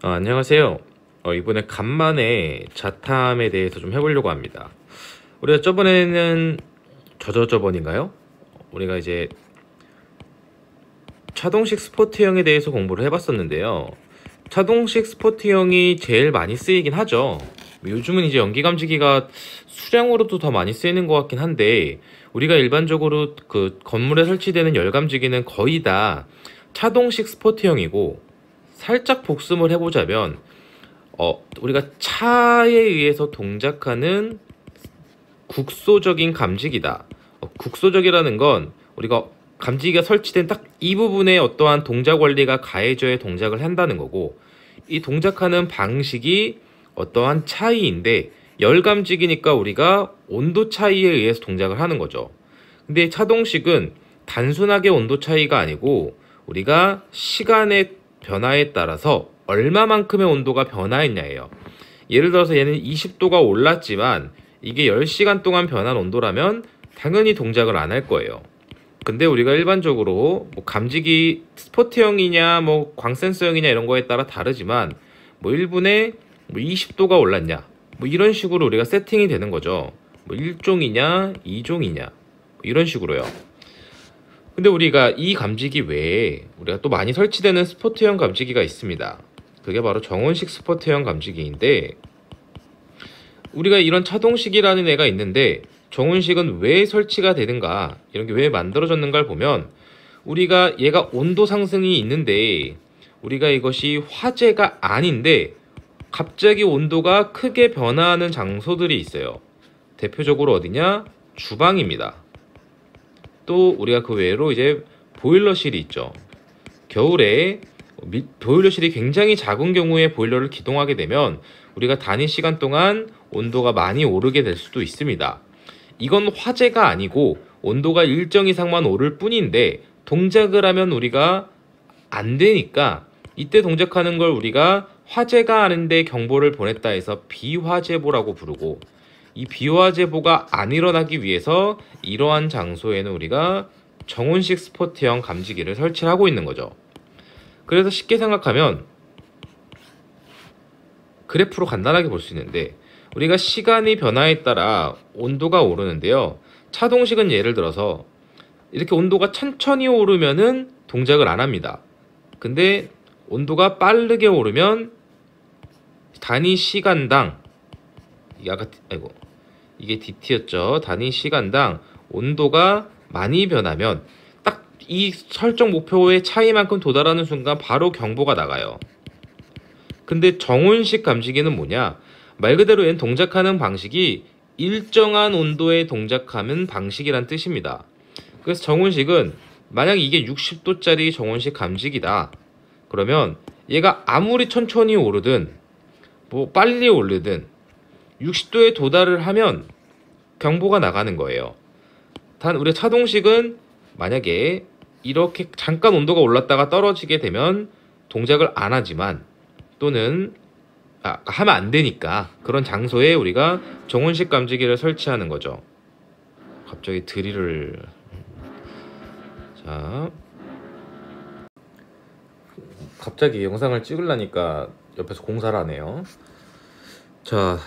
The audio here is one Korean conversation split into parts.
안녕하세요. 이번에 간만에 자탐에 대해서 좀 해보려고 합니다. 우리가 저번에는 저번인가요? 우리가 이제 차동식 스포트형에 대해서 공부를 해봤었는데요. 차동식 스포트형이 제일 많이 쓰이긴 하죠. 요즘은 이제 연기 감지기가 수량으로도 더 많이 쓰이는 것 같긴 한데, 우리가 일반적으로 그 건물에 설치되는 열 감지기는 거의 다 차동식 스포트형이고, 살짝 복습을 해보자면 우리가 차에 의해서 동작하는 국소적인 감지기다. 국소적이라는 건 우리가 감지기가 설치된 딱 이 부분에 어떠한 동작 원리가 가해져야 동작을 한다는 거고, 이 동작하는 방식이 어떠한 차이인데, 열 감지기니까 우리가 온도 차이에 의해서 동작을 하는 거죠. 근데 차동식은 단순하게 온도 차이가 아니고 우리가 시간의 변화에 따라서 얼마만큼의 온도가 변화했냐예요. 예를 들어서 얘는 20도가 올랐지만 이게 10시간 동안 변한 온도라면 당연히 동작을 안 할 거예요. 근데 우리가 일반적으로 뭐 감지기 스포트형이냐 뭐 광센서형이냐 이런 거에 따라 다르지만, 뭐 1분에 뭐 20도가 올랐냐 뭐 이런 식으로 우리가 세팅이 되는 거죠. 뭐 1종이냐 2종이냐 뭐 이런 식으로요. 근데 우리가 이 감지기 외에 우리가 또 많이 설치되는 스포트형 감지기가 있습니다. 그게 바로 정온식 스포트형 감지기인데, 우리가 이런 차동식이라는 애가 있는데 정온식은 왜 설치가 되는가, 이런 게 왜 만들어졌는가를 보면, 우리가 얘가 온도 상승이 있는데 우리가 이것이 화재가 아닌데 갑자기 온도가 크게 변화하는 장소들이 있어요. 대표적으로 어디냐? 주방입니다. 또 우리가 그 외로 이제 보일러실이 있죠. 겨울에 보일러실이 굉장히 작은 경우에 보일러를 기동하게 되면 우리가 단위 시간 동안 온도가 많이 오르게 될 수도 있습니다. 이건 화재가 아니고 온도가 일정 이상만 오를 뿐인데 동작을 하면 우리가 안 되니까, 이때 동작하는 걸 우리가 화재가 아닌데 경보를 보냈다 해서 비화재보라고 부르고, 이 비화재보가 안 일어나기 위해서 이러한 장소에는 우리가 정온식 스포트형 감지기를 설치하고 있는 거죠. 그래서 쉽게 생각하면 그래프로 간단하게 볼 수 있는데, 우리가 시간이 변화에 따라 온도가 오르는데요. 차동식은 예를 들어서 이렇게 온도가 천천히 오르면은 동작을 안 합니다. 근데 온도가 빠르게 오르면 단위 시간당, 이게 DT였죠. 단위 시간당 온도가 많이 변하면 딱 이 설정 목표의 차이만큼 도달하는 순간 바로 경보가 나가요. 근데 정온식 감지기는 뭐냐? 말 그대로 얘는 동작하는 방식이 일정한 온도에 동작하는 방식이란 뜻입니다. 그래서 정온식은 만약 이게 60도짜리 정온식 감지기다, 그러면 얘가 아무리 천천히 오르든 뭐 빨리 오르든 60도에 도달을 하면 경보가 나가는 거예요. 단 우리 차동식은 만약에 이렇게 잠깐 온도가 올랐다가 떨어지게 되면 동작을 안 하지만, 또는 하면 안 되니까 그런 장소에 우리가 정온식 감지기를 설치하는 거죠. 갑자기 드릴을, 자, 갑자기 영상을 찍으려니까 옆에서 공사를 하네요. 자,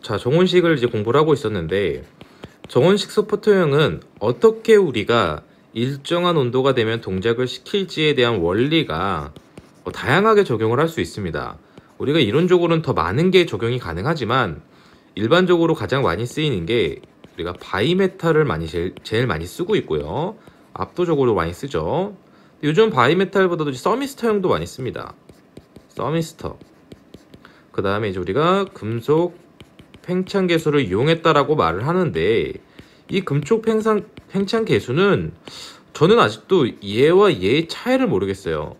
정온식을 이제 공부를 하고 있었는데, 정온식 스포트형은 어떻게 우리가 일정한 온도가 되면 동작을 시킬지에 대한 원리가 다양하게 적용을 할 수 있습니다. 우리가 이론적으로는 더 많은 게 적용이 가능하지만 일반적으로 가장 많이 쓰이는 게 우리가 바이메탈을 제일 많이 쓰고 있고요. 압도적으로 많이 쓰죠. 요즘 바이메탈보다도 서미스터형도 많이 씁니다. 서미스터. 그 다음에 이제 우리가 금속 팽창 개수를 이용했다라고 말을 하는데, 이 금속 팽창 개수는 저는 아직도 얘와 얘의 차이를 모르겠어요.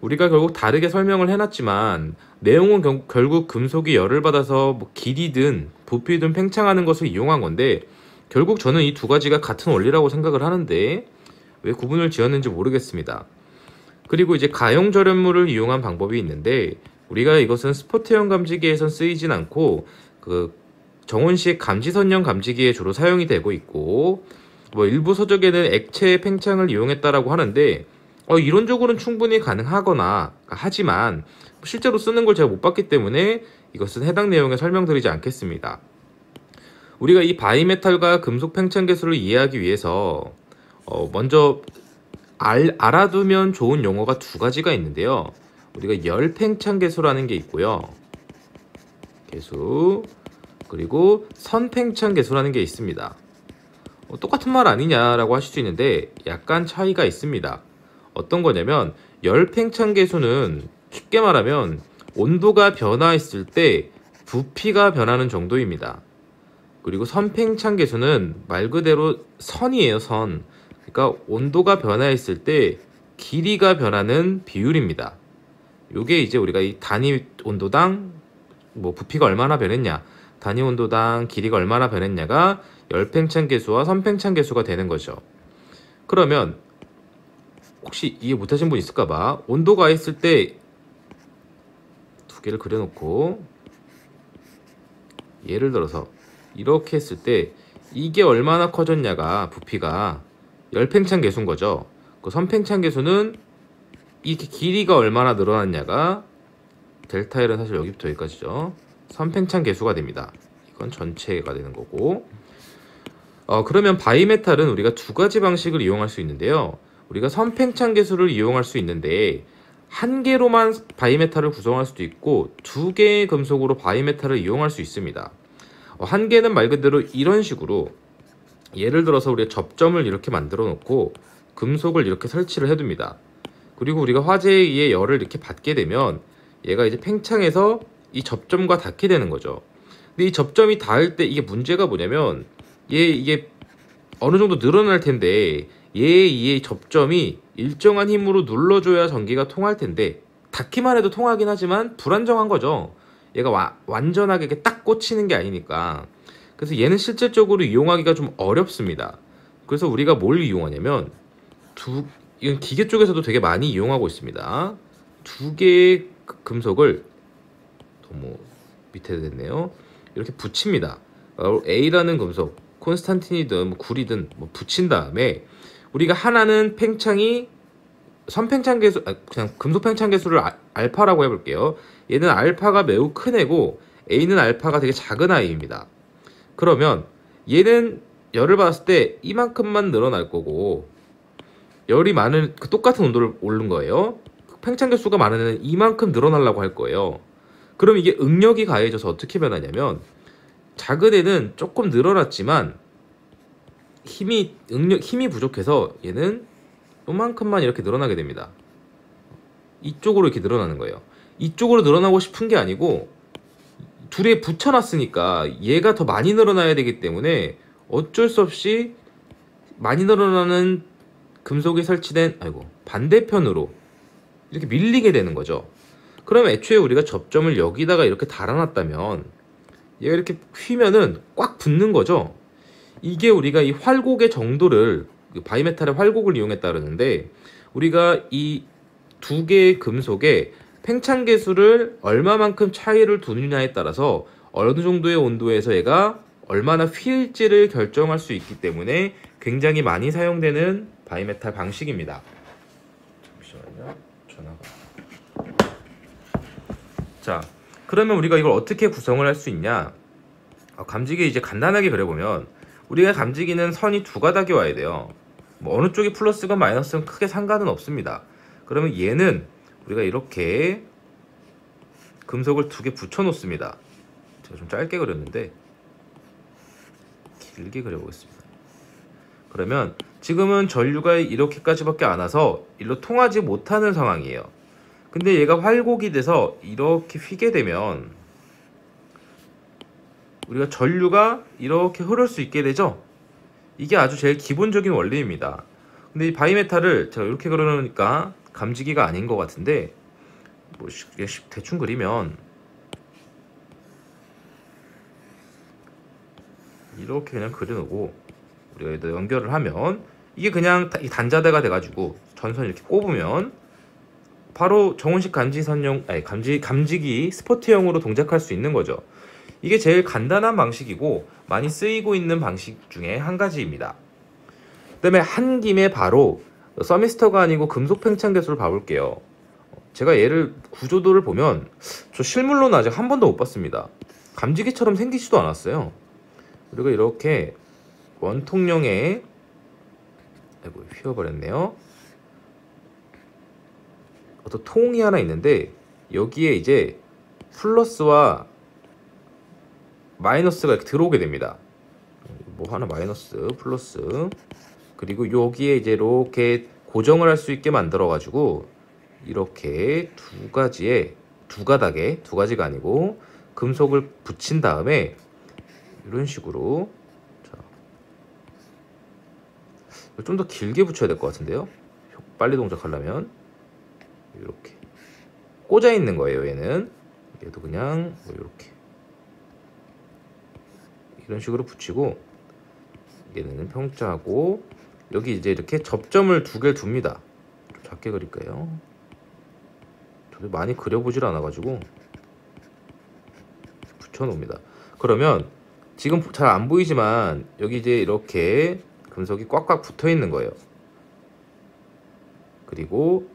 우리가 결국 다르게 설명을 해놨지만 내용은 결국 금속이 열을 받아서 뭐 길이든 부피든 팽창하는 것을 이용한 건데, 결국 저는 이 두 가지가 같은 원리라고 생각을 하는데 왜 구분을 지었는지 모르겠습니다. 그리고 이제 가용 절연물을 이용한 방법이 있는데, 우리가 이것은 스포트형 감지기에선 쓰이진 않고 그 정온식 감지선형 감지기에 주로 사용이 되고 있고, 뭐 일부 서적에는 액체 팽창을 이용했다라고 하는데 이론적으로는 충분히 가능하거나 하지만 실제로 쓰는 걸 제가 못 봤기 때문에 이것은 해당 내용에 설명드리지 않겠습니다. 우리가 이 바이메탈과 금속 팽창 계수를 이해하기 위해서 먼저 알아두면 좋은 용어가 두 가지가 있는데요. 우리가 열 팽창 계수라는 게 있고요. 계수, 그리고 선 팽창 계수라는 게 있습니다. 똑같은 말 아니냐라고 하실 수 있는데 약간 차이가 있습니다. 어떤 거냐면 열 팽창 계수는 쉽게 말하면 온도가 변화했을 때 부피가 변하는 정도입니다. 그리고 선 팽창 계수는 말 그대로 선이에요, 선. 그러니까 온도가 변화했을 때 길이가 변하는 비율입니다. 요게 이제 우리가 이 단위 온도당 뭐 부피가 얼마나 변했냐, 단위 온도당 길이가 얼마나 변했냐가 열 팽창 계수와 선 팽창 계수가 되는 거죠. 그러면 혹시 이해 못하신 분 있을까봐 온도가 했을 때 두 개를 그려놓고 예를 들어서 이렇게 했을 때 이게 얼마나 커졌냐가 부피가 열 팽창 계수인 거죠. 그 선 팽창 계수는 이렇게 길이가 얼마나 늘어났냐가 델타 L은 사실 여기부터 여기까지죠. 선 팽창 계수가 됩니다. 이건 전체가 되는 거고. 그러면 바이메탈은 우리가 두 가지 방식을 이용할 수 있는데요. 우리가 선 팽창 계수를 이용할 수 있는데 한 개로만 바이메탈을 구성할 수도 있고 두 개의 금속으로 바이메탈을 이용할 수 있습니다. 한 개는 말 그대로 이런 식으로 예를 들어서 우리가 접점을 이렇게 만들어 놓고 금속을 이렇게 설치를 해둡니다. 그리고 우리가 화재에 의해 열을 이렇게 받게 되면 얘가 이제 팽창해서 이 접점과 닿게 되는 거죠. 근데 이 접점이 닿을 때 이게 문제가 뭐냐면 이게 어느 정도 늘어날 텐데 이 접점이 일정한 힘으로 눌러줘야 전기가 통할 텐데 닿기만 해도 통하긴 하지만 불안정한 거죠. 얘가 완전하게 이렇게 딱 꽂히는 게 아니니까. 그래서 얘는 실질적으로 이용하기가 좀 어렵습니다. 그래서 우리가 뭘 이용하냐면 이건 기계 쪽에서도 되게 많이 이용하고 있습니다. 두 개의 금속을 너무 밑에 됐네요. 이렇게 붙입니다. A라는 금속, 콘스탄틴이든 구리든 붙인 다음에 우리가 하나는 팽창이 선팽창 계수, 그냥 금속 팽창 계수를 알파라고 해볼게요. 얘는 알파가 매우 큰 애고 A는 알파가 되게 작은 아이입니다. 그러면 얘는 열을 받았을 때 이만큼만 늘어날 거고 열이 많은 똑같은 온도를 오른 거예요. 팽창 계수가 많은 애는 이만큼 늘어나려고 할 거예요. 그럼 이게 응력이 가해져서 어떻게 변하냐면 작은 애는 조금 늘어났지만 힘이 부족해서 얘는 요만큼만 이렇게 늘어나게 됩니다. 이쪽으로 이렇게 늘어나는 거예요. 이쪽으로 늘어나고 싶은 게 아니고 둘에 붙여놨으니까 얘가 더 많이 늘어나야 되기 때문에 어쩔 수 없이 많이 늘어나는 금속이 설치된 반대편으로 이렇게 밀리게 되는 거죠. 그러면 애초에 우리가 접점을 여기다가 이렇게 달아놨다면 얘가 이렇게 휘면은 꽉 붙는 거죠. 이게 우리가 이 활곡의 정도를 바이메탈의 활곡을 이용했다 그러는데 우리가 이 두 개의 금속의 팽창 계수를 얼마만큼 차이를 두느냐에 따라서 어느 정도의 온도에서 얘가 얼마나 휘일지를 결정할 수 있기 때문에 굉장히 많이 사용되는 바이메탈 방식입니다. 잠시만요. 전화가. 자, 그러면 우리가 이걸 어떻게 구성을 할 수 있냐? 감지기 이제 간단하게 그려보면 우리가 감지기는 선이 두 가닥이 와야 돼요. 뭐 어느 쪽이 플러스건 마이너스건 크게 상관은 없습니다. 그러면 얘는 우리가 이렇게 금속을 두 개 붙여 놓습니다. 제가 좀 짧게 그렸는데 길게 그려보겠습니다. 그러면 지금은 전류가 이렇게까지밖에 안 와서 일로 통하지 못하는 상황이에요. 근데 얘가 활곡이 돼서 이렇게 휘게 되면 우리가 전류가 이렇게 흐를 수 있게 되죠. 이게 아주 제일 기본적인 원리입니다. 근데 이 바이메탈을 제가 이렇게 그려놓으니까 감지기가 아닌 것 같은데 뭐 대충 그리면 이렇게 그냥 그려놓고 우리가 여기다 연결을 하면 이게 그냥 단자대가 돼가지고 전선 이렇게 꼽으면 바로 정원식 감지기 스포트형으로 동작할 수 있는 거죠. 이게 제일 간단한 방식이고 많이 쓰이고 있는 방식 중에 한 가지입니다. 그 다음에 한 김에 바로 서미스터가 아니고 금속 팽창 계수를 봐볼게요. 제가 얘를 구조도를 보면 저 실물로는 아직 한 번도 못 봤습니다. 감지기처럼 생기지도 않았어요. 그리고 이렇게 원통형의, 아이고 휘어버렸네요. 어떤 통이 하나 있는데 여기에 이제 플러스와 마이너스가 이렇게 들어오게 됩니다. 뭐 하나 마이너스 플러스, 그리고 여기에 이제 이렇게 고정을 할 수 있게 만들어 가지고 이렇게 두 가닥에, 두 가지가 아니고 금속을 붙인 다음에 이런 식으로, 좀 더 길게 붙여야 될 것 같은데요. 빨리 동작하려면 이렇게 꽂아 있는 거예요. 얘는 얘도 그냥 뭐 이렇게 이런 식으로 붙이고, 얘는 평자하고 여기 이제 이렇게 접점을 두 개를 둡니다. 좀 작게 그릴까요? 저도 많이 그려보질 않아가지고 붙여놓습니다. 그러면 지금 잘 안 보이지만 여기 이제 이렇게 금속이 꽉꽉 붙어 있는 거예요. 그리고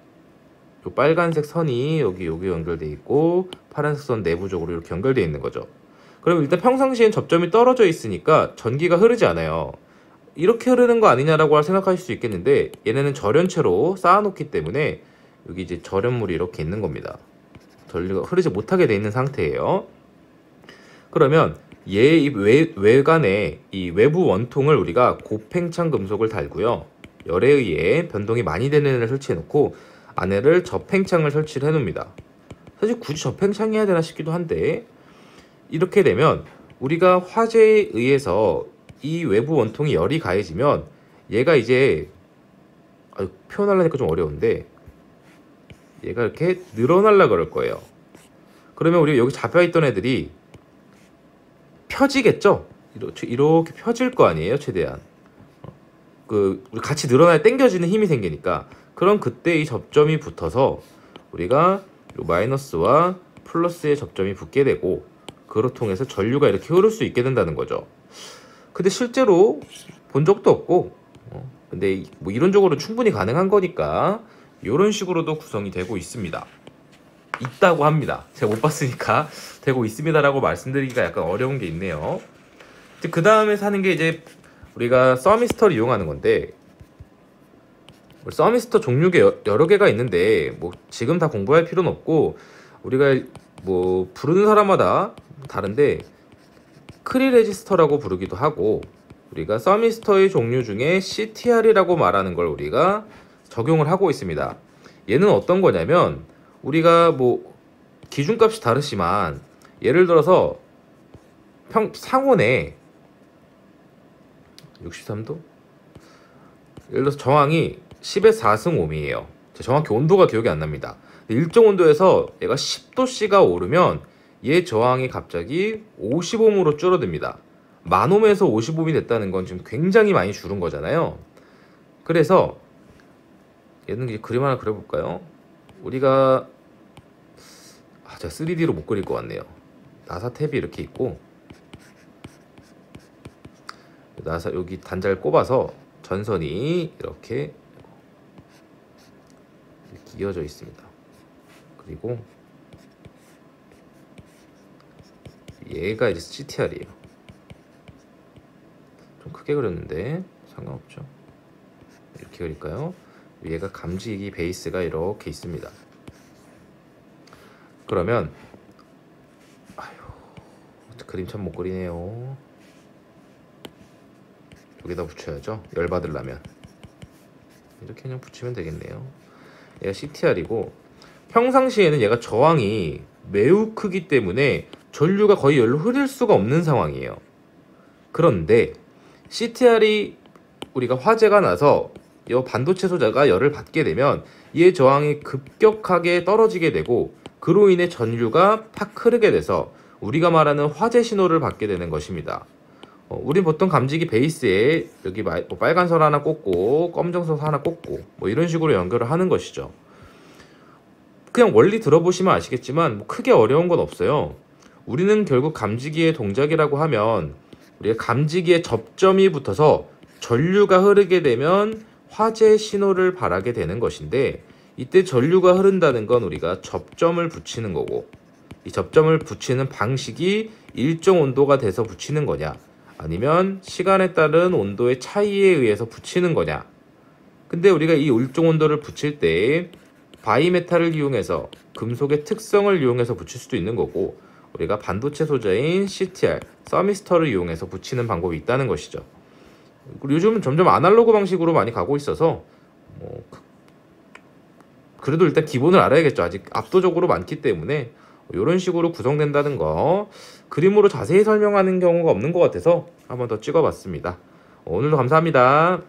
요 빨간색 선이 여기 연결돼 있고 파란색 선 내부적으로 이렇게 연결돼 있는 거죠. 그럼 일단 평상시엔 접점이 떨어져 있으니까 전기가 흐르지 않아요. 이렇게 흐르는 거 아니냐라고 생각하실 수 있겠는데, 얘네는 절연체로 쌓아놓기 때문에 여기 이제 절연물이 이렇게 있는 겁니다. 전류가 흐르지 못하게 돼 있는 상태예요. 그러면 얘 외관에 이 외부 원통을 우리가 고팽창 금속을 달고요, 열에 의해 변동이 많이 되는 애를 설치해 놓고 안에를 저팽창을 설치를 해 놓습니다. 사실 굳이 저팽창해야 되나 싶기도 한데, 이렇게 되면 우리가 화재에 의해서 이 외부 원통이 열이 가해지면 얘가 이제, 표현하려니까 좀 어려운데, 얘가 이렇게 늘어날라 그럴 거예요. 그러면 우리가 여기 잡혀있던 애들이 펴지겠죠? 이렇게 펴질 거 아니에요, 최대한. 우리 같이 늘어나야 당겨지는 힘이 생기니까. 그럼 그때 이 접점이 붙어서 우리가 요 마이너스와 플러스의 접점이 붙게 되고, 그로 통해서 전류가 이렇게 흐를 수 있게 된다는 거죠. 근데 실제로 본 적도 없고, 근데 뭐 이론적으로 충분히 가능한 거니까 이런 식으로도 구성이 되고 있습니다. 있다고 합니다. 제가 못 봤으니까 되고 있습니다라고 말씀드리기가 약간 어려운 게 있네요. 그 다음에 사는 게 이제 우리가 서미스터를 이용하는 건데, 서미스터 종류가 여러 개가 있는데 뭐 지금 다 공부할 필요는 없고, 우리가 뭐 부르는 사람마다 다른데 크리 레지스터라고 부르기도 하고, 우리가 서미스터의 종류 중에 CTR이라고 말하는 걸 우리가 적용을 하고 있습니다. 얘는 어떤 거냐면, 우리가 뭐 기준값이 다르지만 예를 들어서 상온에 63도? 예를 들어서 저항이 10의 4승 ohm이에요. 정확히 온도가 기억이 안 납니다. 일정 온도에서 얘가 10도씨가 오르면 얘 저항이 갑자기 50ohm으로 줄어듭니다. 10,000ohm에서 50ohm이 됐다는 건 지금 굉장히 많이 줄은 거잖아요. 그래서 얘는 이제 그림 하나 그려볼까요? 우리가 제가 3D로 못 그릴 것 같네요. 나사 탭이 이렇게 있고, 나사 여기 단자를 꼽아서 전선이 이렇게 이어져 있습니다. 그리고 얘가 이제 CTR이에요. 좀 크게 그렸는데 상관없죠. 이렇게 그릴까요? 얘가 감지기 베이스가 이렇게 있습니다. 그러면 그림 참 못 그리네요. 여기다 붙여야죠. 열 받으려면 이렇게 그냥 붙이면 되겠네요. 얘가 CTR이고, 평상시에는 얘가 저항이 매우 크기 때문에 전류가 거의 열로 흐를 수가 없는 상황이에요. 그런데 CTR이 우리가 화재가 나서 이 반도체 소자가 열을 받게 되면 얘 저항이 급격하게 떨어지게 되고, 그로 인해 전류가 팍 흐르게 돼서 우리가 말하는 화재 신호를 받게 되는 것입니다. 우린 보통 감지기 베이스에 여기 빨간 선 하나 꽂고 검정선 하나 꽂고 뭐 이런 식으로 연결을 하는 것이죠. 그냥 원리 들어보시면 아시겠지만 뭐 크게 어려운 건 없어요. 우리는 결국 감지기의 동작이라고 하면, 우리가 감지기에 접점이 붙어서 전류가 흐르게 되면 화재 신호를 발하게 되는 것인데, 이때 전류가 흐른다는 건 우리가 접점을 붙이는 거고, 이 접점을 붙이는 방식이 일정 온도가 돼서 붙이는 거냐, 아니면 시간에 따른 온도의 차이에 의해서 붙이는 거냐. 근데 우리가 이 일정 온도를 붙일 때 바이메탈을 이용해서, 금속의 특성을 이용해서 붙일 수도 있는 거고, 우리가 반도체 소재인 CTR, 서미스터를 이용해서 붙이는 방법이 있다는 것이죠. 그리고 요즘은 점점 아날로그 방식으로 많이 가고 있어서 그래도 일단 기본을 알아야겠죠. 아직 압도적으로 많기 때문에 이런 식으로 구성된다는 거, 그림으로 자세히 설명하는 경우가 없는 것 같아서 한번 더 찍어봤습니다. 오늘도 감사합니다.